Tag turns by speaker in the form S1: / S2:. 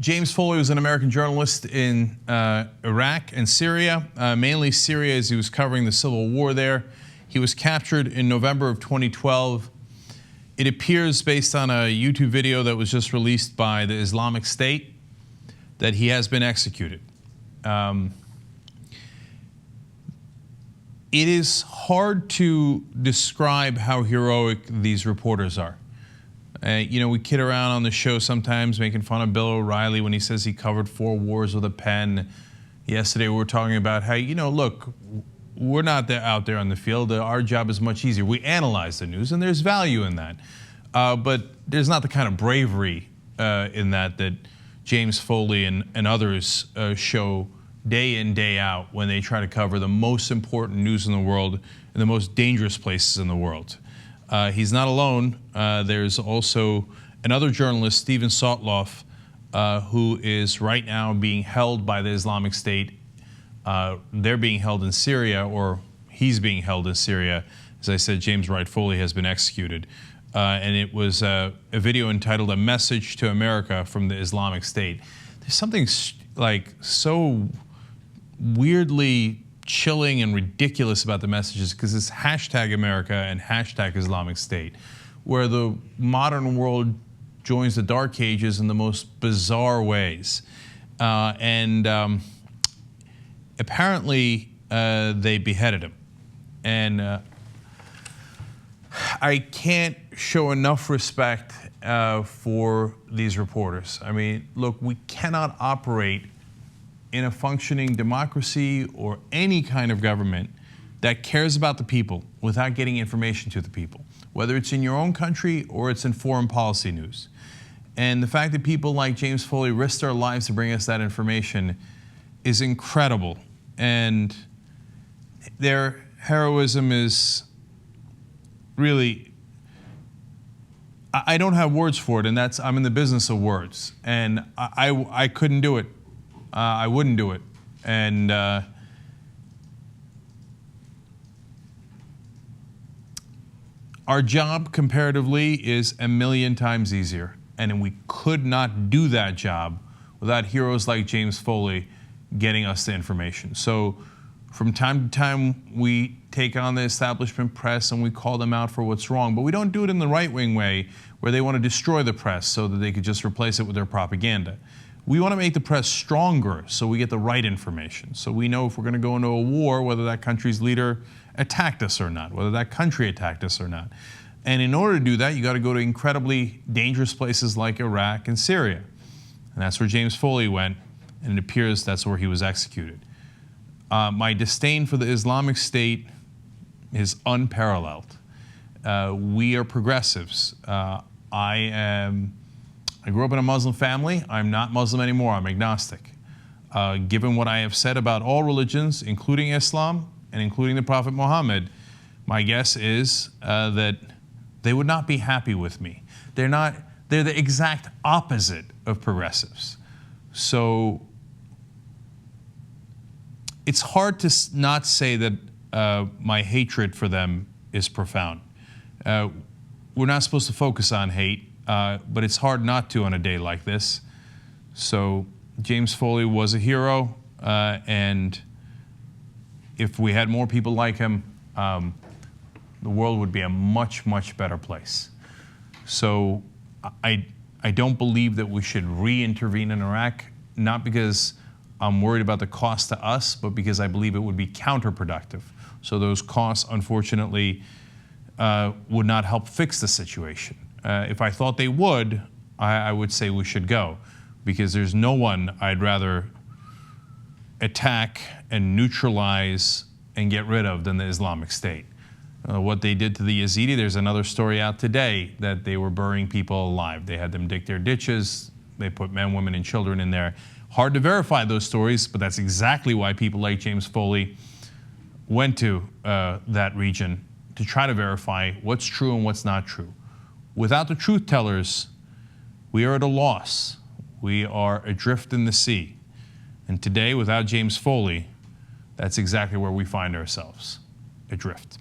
S1: James Foley was an American journalist in Iraq and Syria, mainly Syria as he was covering the civil war there. He was captured in November of 2012. It appears, based on a YouTube video that was just released by the Islamic State, that he has been executed. It is hard to describe how heroic these reporters are. You know, we kid around on the show sometimes making fun of Bill O'Reilly when he says he covered 4 wars with a pen. Yesterday we were talking about how, you know, look, we're not out there on the field. Our job is much easier. We analyze the news, and there's value in that. But there's not the kind of bravery in that James Foley and others show day in, day out when they try to cover the most important news in the world and the most dangerous places in the world. He's not alone. There's also another journalist, Steven Sotloff, who is right now being held by the Islamic State. They're being held in Syria, or he's being held in Syria. As I said, James Wright Foley has been executed. And it was a video entitled "A Message to America" from the Islamic State. There's something like so weirdly chilling and ridiculous about the messages, because it's hashtag America and hashtag Islamic State, where the modern world joins the dark ages in the most bizarre ways. Apparently they beheaded him. And I can't show enough respect for these reporters. I mean, look, we cannot operate in a functioning democracy or any kind of government that cares about the people without getting information to the people, whether it's in your own country or it's in foreign policy news. And the fact that people like James Foley risk their lives to bring us that information is incredible. And their heroism is really, I don't have words for it, and I'm in the business of words. And I couldn't do it. I wouldn't do it. And our job comparatively is a million times easier. And we could not do that job without heroes like James Foley getting us the information. So from time to time, we take on the establishment press and we call them out for what's wrong. But we don't do it in the right-wing way, where they want to destroy the press so that they could just replace it with their propaganda. We want to make the press stronger so we get the right information. So we know if we're going to go into a war, whether that country's leader attacked us or not, whether that country attacked us or not. And in order to do that, you got to go to incredibly dangerous places like Iraq and Syria. And that's where James Foley went, and it appears that's where he was executed. My disdain for the Islamic State is unparalleled. We are progressives. I grew up in a Muslim family. I'm not Muslim anymore. I'm agnostic. Given what I have said about all religions, including Islam and including the Prophet Muhammad, my guess is that they would not be happy with me. They're the exact opposite of progressives. So it's hard to not say that my hatred for them is profound. We're not supposed to focus on hate. But it's hard not to on a day like this. So James Foley was a hero, and if we had more people like him, the world would be a much, much better place. So I don't believe that we should re-intervene in Iraq, not because I'm worried about the cost to us, but because I believe it would be counterproductive. So those costs, unfortunately, would not help fix the situation. If I thought they would, I would say we should go, because there's no one I'd rather attack and neutralize and get rid of than the Islamic State. What they did to the Yazidi, there's another story out today that they were burying people alive. They had them dig their ditches. They put men, women, and children in there. Hard to verify those stories, but that's exactly why people like James Foley went to that region, to try to verify what's true and what's not true. Without the truth tellers, we are at a loss. We are adrift in the sea. And today, without James Foley, that's exactly where we find ourselves, adrift.